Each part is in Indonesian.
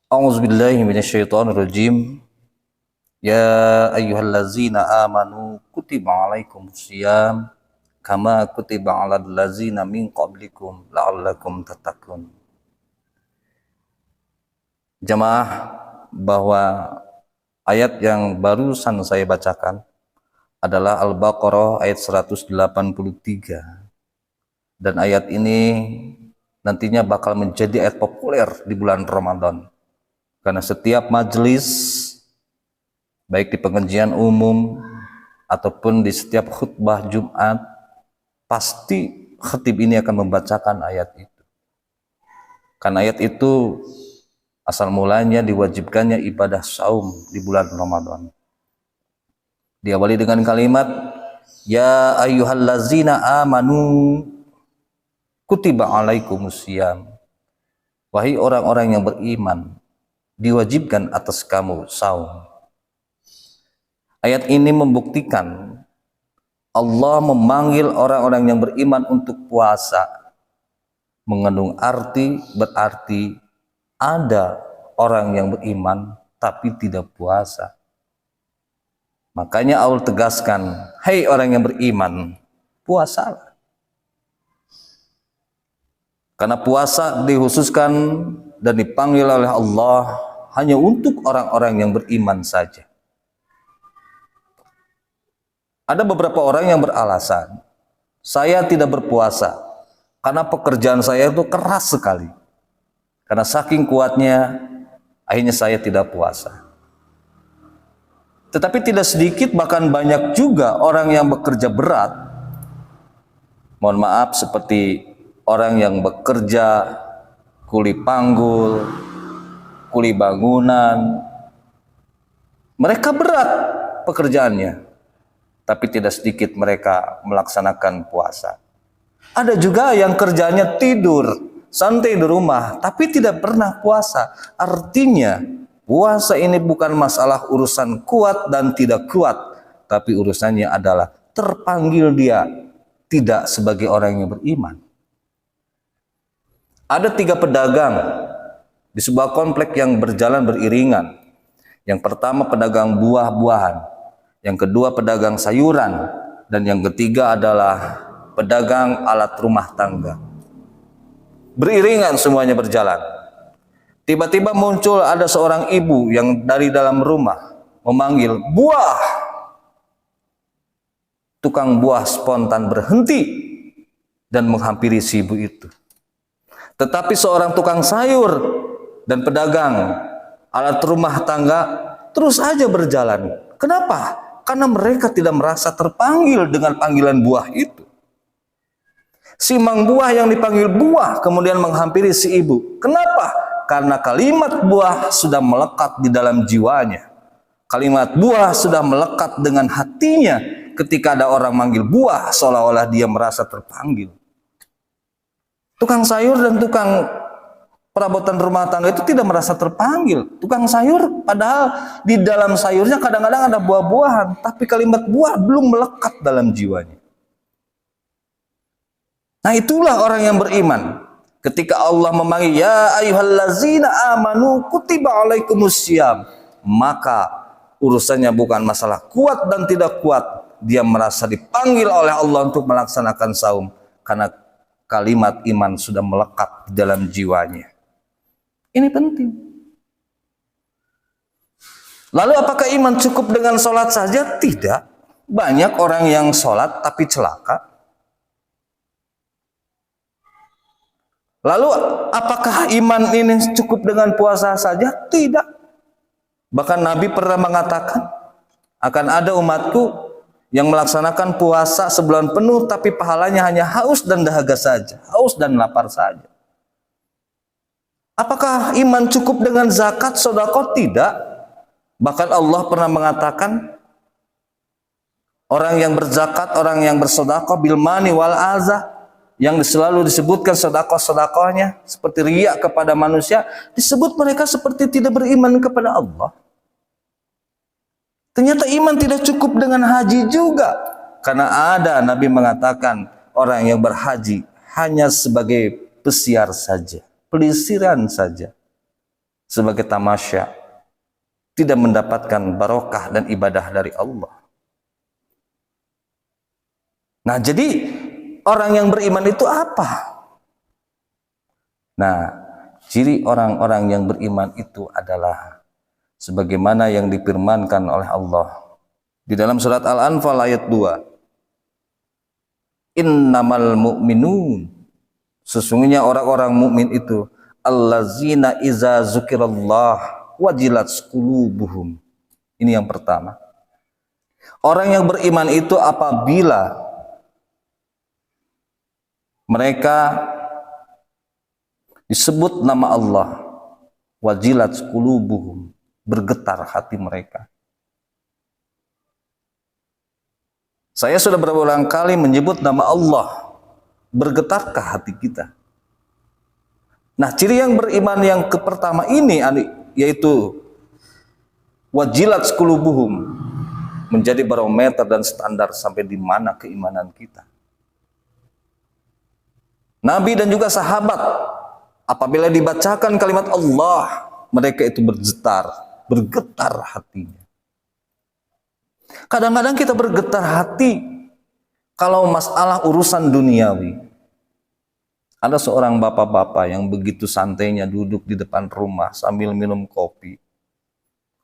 A'udzubillahi minasyaitonirrajim. Ya ayyuhallazina amanu kutiba alaikumusiyam kama kutiba alal ladzina min qablikum la'allakum tattaqun. Jamaah, bahwa ayat yang barusan saya bacakan adalah Al-Baqarah ayat 183, dan ayat ini nantinya bakal menjadi ayat populer di bulan Ramadan, karena setiap majelis baik di pengajian umum ataupun di setiap khutbah Jumat, pasti khatib ini akan membacakan ayat itu. Karena ayat itu asal mulanya diwajibkannya ibadah saum di bulan Ramadan. Diawali dengan kalimat ya ayyuhallazina amanu kutiba alaikumusiyam. Wahai orang-orang yang beriman, diwajibkan atas kamu saum. Ayat ini membuktikan Allah memanggil orang-orang yang beriman untuk puasa. Mengandung arti berarti ada orang yang beriman tapi tidak puasa. Makanya Allah tegaskan, hai orang yang beriman, puasalah. Karena puasa dikhususkan dan dipanggil oleh Allah hanya untuk orang-orang yang beriman saja. Ada beberapa orang yang beralasan, saya tidak berpuasa karena pekerjaan saya itu keras sekali. Karena saking kuatnya, akhirnya saya tidak puasa. Tetapi tidak sedikit, bahkan banyak juga orang yang bekerja berat. Mohon maaf, seperti orang yang bekerja kuli panggul, kuli bangunan. Mereka berat pekerjaannya, tapi tidak sedikit mereka melaksanakan puasa. Ada juga yang kerjanya tidur, santai di rumah, tapi tidak pernah puasa. Artinya, puasa ini bukan masalah urusan kuat dan tidak kuat, tapi urusannya adalah terpanggil dia tidak sebagai orang yang beriman. Ada 3 pedagang di sebuah komplek yang berjalan beriringan. Yang pertama pedagang buah-buahan, yang kedua pedagang sayuran, dan yang ketiga adalah pedagang alat rumah tangga. Beriringan semuanya berjalan. Tiba-tiba muncul ada seorang ibu yang dari dalam rumah memanggil, buah. Tukang buah spontan berhenti dan menghampiri si ibu itu. Tetapi seorang tukang sayur dan pedagang alat rumah tangga terus saja berjalan. Kenapa? Karena mereka tidak merasa terpanggil dengan panggilan buah itu. Si mang buah yang dipanggil buah kemudian menghampiri si ibu. Kenapa? Karena kalimat buah sudah melekat di dalam jiwanya. Kalimat buah sudah melekat dengan hatinya. Ketika ada orang manggil buah, seolah-olah dia merasa terpanggil. Tukang sayur dan tukang perabotan rumah tangga itu tidak merasa terpanggil. Tukang sayur padahal di dalam sayurnya kadang-kadang ada buah-buahan, tapi kalimat buah belum melekat dalam jiwanya. Nah, itulah orang yang beriman. Ketika Allah memanggil ya ayyuhallazina amanu kutiba alaikumusiyam, maka urusannya bukan masalah kuat dan tidak kuat. Dia merasa dipanggil oleh Allah untuk melaksanakan saum karena kalimat iman sudah melekat di dalam jiwanya. Ini penting. Lalu apakah iman cukup dengan sholat saja? Tidak. Banyak orang yang sholat tapi celaka. Lalu apakah iman ini cukup dengan puasa saja? Tidak. Bahkan Nabi pernah mengatakan, akan ada umatku yang melaksanakan puasa sebulan penuh tapi pahalanya hanya haus dan dahaga saja. Haus dan lapar saja. Apakah iman cukup dengan zakat, sedekah? Tidak. Bahkan Allah pernah mengatakan, orang yang berzakat, orang yang bersedekah bil mani wal azah, yang selalu disebutkan sedekah-sedekahnya seperti riya kepada manusia, disebut mereka seperti tidak beriman kepada Allah. Ternyata iman tidak cukup dengan haji juga. Karena ada Nabi mengatakan, orang yang berhaji hanya sebagai pesiar saja, pelisiran saja. sebagai tamasya, tidak mendapatkan barokah dan ibadah dari Allah. Nah, jadi orang yang beriman itu apa? Nah, ciri orang-orang yang beriman itu adalah sebagaimana yang difirmankan oleh Allah di dalam surat Al-Anfal ayat 2. Innamal mu'minun, sesungguhnya orang-orang mukmin itu allazina iza zukirallah wajilat qulubuhum. Ini yang pertama. Orang yang beriman itu apabila mereka disebut nama Allah, wajilat qulubuhum, bergetar hati mereka. Saya sudah berulang kali menyebut nama Allah, bergetarkah hati kita? Nah, ciri yang beriman yang pertama ini yaitu wajilat qulubuhum, menjadi barometer dan standar sampai di mana keimanan kita. Nabi dan juga sahabat apabila dibacakan kalimat Allah, mereka itu bergetar hatinya. Kadang-kadang kita bergetar hati kalau masalah urusan duniawi. Ada seorang bapak-bapak yang begitu santainya duduk di depan rumah sambil minum kopi,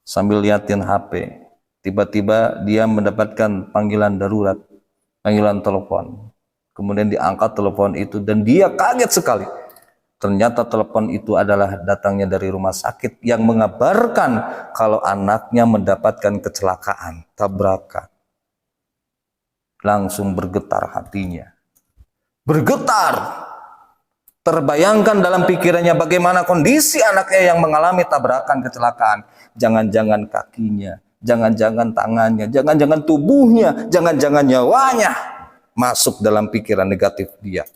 sambil liatin HP. Tiba-tiba dia mendapatkan panggilan darurat, panggilan telepon. Kemudian diangkat telepon itu dan dia kaget sekali. Ternyata telepon itu adalah datangnya dari rumah sakit yang mengabarkan kalau anaknya mendapatkan kecelakaan, tabrakan. Langsung bergetar hatinya. Bergetar. Terbayangkan dalam pikirannya bagaimana kondisi anaknya yang mengalami tabrakan, kecelakaan. Jangan-jangan kakinya, jangan-jangan tangannya, jangan-jangan tubuhnya, jangan-jangan nyawanya masuk dalam pikiran negatif dia.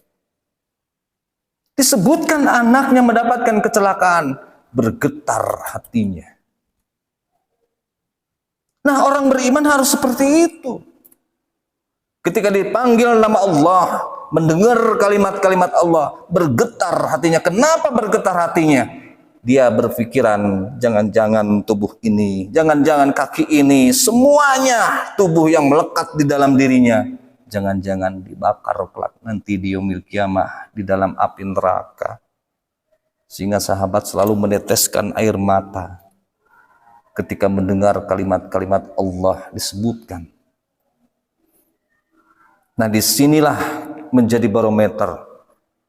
Disebutkan anaknya mendapatkan kecelakaan, bergetar hatinya. Nah, orang beriman harus seperti itu. Ketika dipanggil nama Allah, mendengar kalimat-kalimat Allah, bergetar hatinya. Kenapa bergetar hatinya? Dia berpikiran, jangan-jangan tubuh ini, jangan-jangan kaki ini, semuanya tubuh yang melekat di dalam dirinya, jangan-jangan dibakar kelak nanti di yaumil kiamah di dalam api neraka. Sehingga sahabat selalu meneteskan air mata ketika mendengar kalimat-kalimat Allah disebutkan. Nah, disinilah menjadi barometer.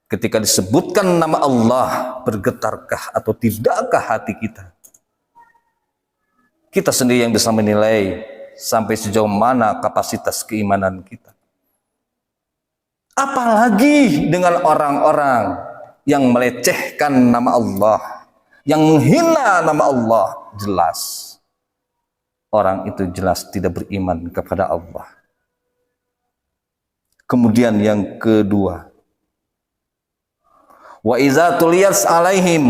Ketika disebutkan nama Allah, bergetarkah atau tidakkah hati kita? Kita sendiri yang bisa menilai sampai sejauh mana kapasitas keimanan kita. Apalagi dengan orang-orang yang melecehkan nama Allah, yang menghina nama Allah, jelas orang itu jelas tidak beriman kepada Allah. Kemudian yang kedua, wa iza tuliyas alaihim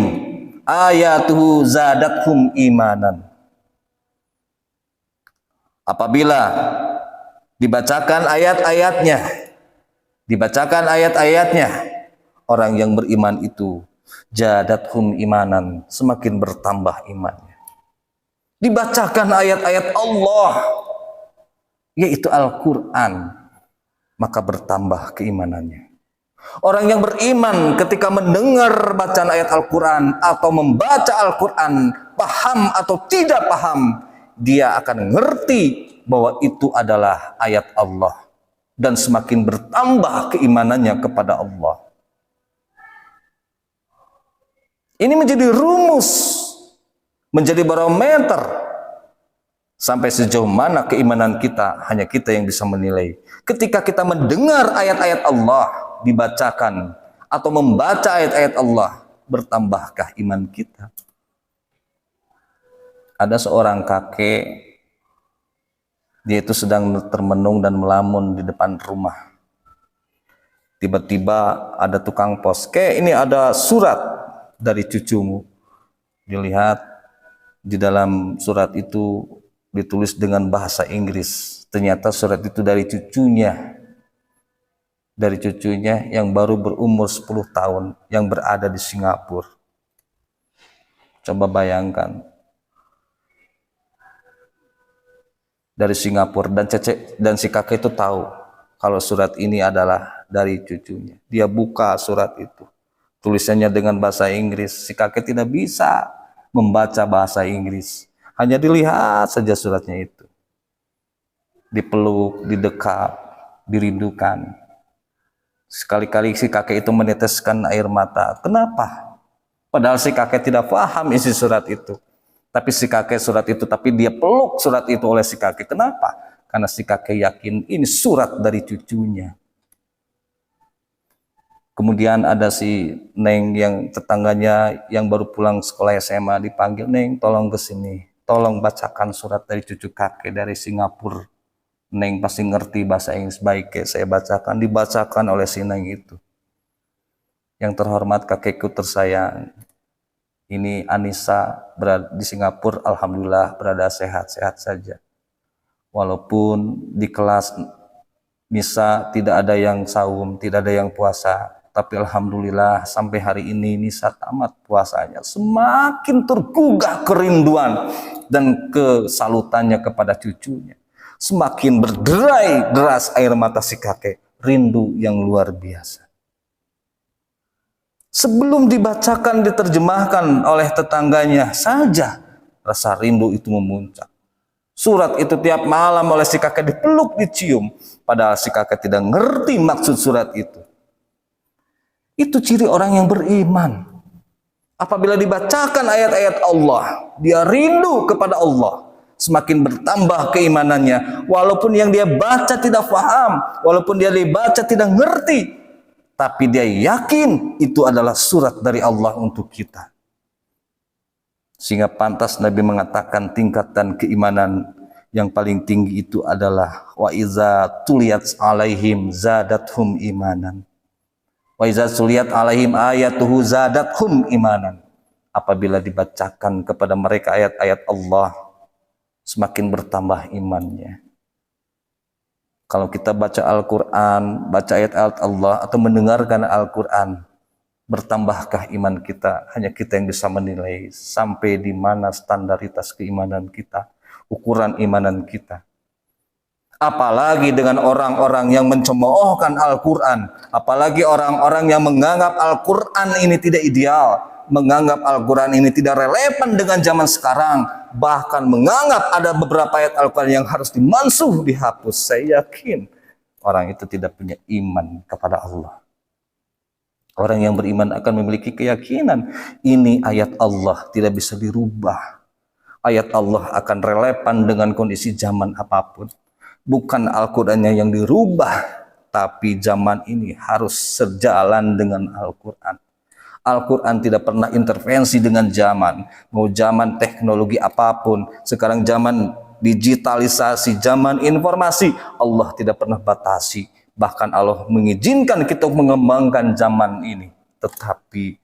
ayatuhu zadathum imanan. Apabila dibacakan ayat-ayatnya, orang yang beriman itu zadathum imanan, semakin bertambah imannya. Dibacakan ayat-ayat Allah, yaitu Al-Quran, maka bertambah keimanannya. Orang yang beriman ketika mendengar bacaan ayat Al-Quran atau membaca Al-Quran, paham atau tidak paham, dia akan ngerti bahwa itu adalah ayat Allah dan semakin bertambah keimanannya kepada Allah. Ini menjadi rumus, menjadi barometer sampai sejauh mana keimanan kita, hanya kita yang bisa menilai. Ketika kita mendengar ayat-ayat Allah dibacakan atau membaca ayat-ayat Allah, bertambahkah iman kita? Ada seorang kakek, dia itu sedang termenung dan melamun di depan rumah. Tiba-tiba ada tukang pos, "Kek, ini ada surat dari cucumu." Dilihat di dalam surat itu ditulis dengan bahasa Inggris. Ternyata surat itu dari cucunya yang baru berumur 10 tahun yang berada di Singapura. Coba bayangkan, dari Singapura, dan si kakek itu tahu kalau surat ini adalah dari cucunya. Dia buka surat itu, tulisannya dengan bahasa Inggris. Si kakek tidak bisa membaca bahasa Inggris, hanya dilihat saja suratnya itu, dipeluk, didekap, dirindukan. Sekali-kali si kakek itu meneteskan air mata. Kenapa? Padahal si kakek tidak paham isi surat itu. Tapi si kakek surat itu, tapi dia peluk surat itu oleh si kakek. Kenapa? Karena si kakek yakin ini surat dari cucunya. Kemudian ada si Neng yang tetangganya yang baru pulang sekolah SMA, dipanggil, "Neng, tolong ke sini. Tolong bacakan surat dari cucu kakek dari Singapura." Neng pasti ngerti bahasa Inggris baik, kayak saya bacakan. Dibacakan oleh si Neng itu. "Yang terhormat kakekku tersayang, ini Anissa berada di Singapura, alhamdulillah berada sehat-sehat saja. Walaupun di kelas Nisa tidak ada yang saum, tidak ada yang puasa, tapi alhamdulillah sampai hari ini Nisa tamat puasanya." Semakin tergugah kerinduan dan kesalutannya kepada cucunya. Semakin berderai deras air mata si kakek, rindu yang luar biasa. Sebelum dibacakan, diterjemahkan oleh tetangganya saja, rasa rindu itu memuncak. Surat itu tiap malam oleh si kakek dipeluk, dicium, padahal si kakek tidak ngerti maksud surat itu. Itu ciri orang yang beriman. Apabila dibacakan ayat-ayat Allah, dia rindu kepada Allah. Semakin bertambah keimanannya, walaupun yang dia baca tidak paham, walaupun dia dibaca tidak ngerti, tapi dia yakin itu adalah surat dari Allah untuk kita. Sehingga pantas Nabi mengatakan tingkatan keimanan yang paling tinggi itu adalah wa iza tuliyat alaihim zadathum imanan. Wa iza tuliyat alaihim ayatuhu zadathum imanan. Apabila dibacakan kepada mereka ayat-ayat Allah, semakin bertambah imannya. Kalau kita baca Al-Quran, baca ayat-ayat Allah, atau mendengarkan Al-Quran, bertambahkah iman kita? Hanya kita yang bisa menilai sampai di mana standaritas keimanan kita, ukuran imanan kita. Apalagi dengan orang-orang yang mencemoohkan Al-Quran, apalagi orang-orang yang menganggap Al-Quran ini tidak ideal, menganggap Al-Quran ini tidak relevan dengan zaman sekarang, bahkan menganggap ada beberapa ayat Al-Quran yang harus dimansuh, dihapus. Saya yakin orang itu tidak punya iman kepada Allah. Orang yang beriman akan memiliki keyakinan ini ayat Allah tidak bisa dirubah. Ayat Allah akan relevan dengan kondisi zaman apapun. Bukan Al-Qurannya yang dirubah, tapi zaman ini harus sejalan dengan Al-Quran. Al-Quran tidak pernah intervensi dengan zaman. Mau zaman teknologi apapun, sekarang zaman digitalisasi, zaman informasi, Allah tidak pernah batasi. Bahkan Allah mengizinkan kita mengembangkan zaman ini. Tetapi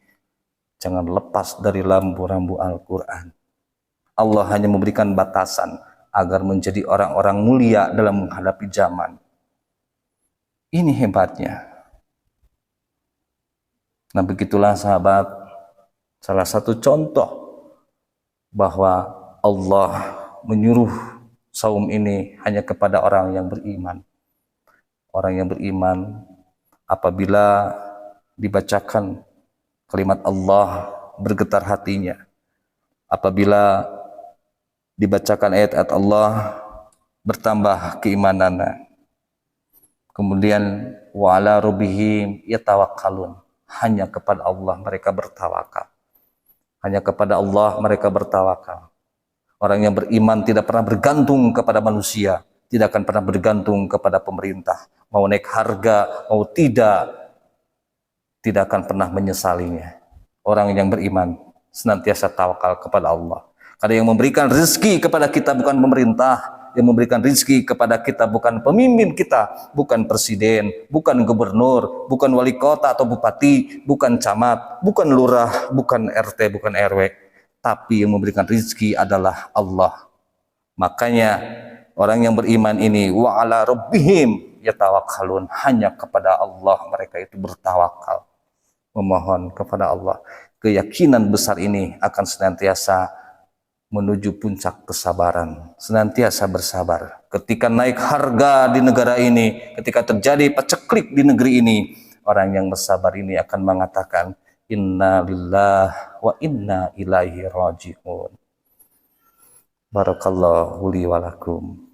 jangan lepas dari rambu-rambu Al-Quran. Allah hanya memberikan batasan agar menjadi orang-orang mulia dalam menghadapi zaman. Ini hebatnya. Nah, begitulah sahabat, salah satu contoh bahwa Allah menyuruh saum ini hanya kepada orang yang beriman. Orang yang beriman apabila dibacakan kalimat Allah bergetar hatinya. Apabila dibacakan ayat-ayat Allah bertambah keimanannya. Kemudian wa ala rabbihim yatawakkalun. Hanya kepada Allah mereka bertawakal. Hanya kepada Allah mereka bertawakal. Orang yang beriman tidak pernah bergantung kepada manusia, tidak akan pernah bergantung kepada pemerintah. Mau naik harga, mau tidak akan pernah menyesalinya. Orang yang beriman senantiasa tawakal kepada Allah. Karena yang memberikan rezeki kepada kita bukan pemerintah, yang memberikan rezeki kepada kita bukan pemimpin kita, bukan presiden, bukan gubernur, bukan wali kota atau bupati, bukan camat, bukan lurah, bukan RT, bukan RW, tapi yang memberikan rezeki adalah Allah. Makanya orang yang beriman ini wa ala rabbihim yatawakkalun, hanya kepada Allah mereka itu bertawakal, memohon kepada Allah. keyakinan besar ini akan senantiasa menuju puncak kesabaran, senantiasa bersabar. Ketika naik harga di negara ini, ketika terjadi paceklik di negeri ini, orang yang bersabar ini akan mengatakan, Inna lillah wa inna ilaihi raji'un. Barakallahu li wa lakum.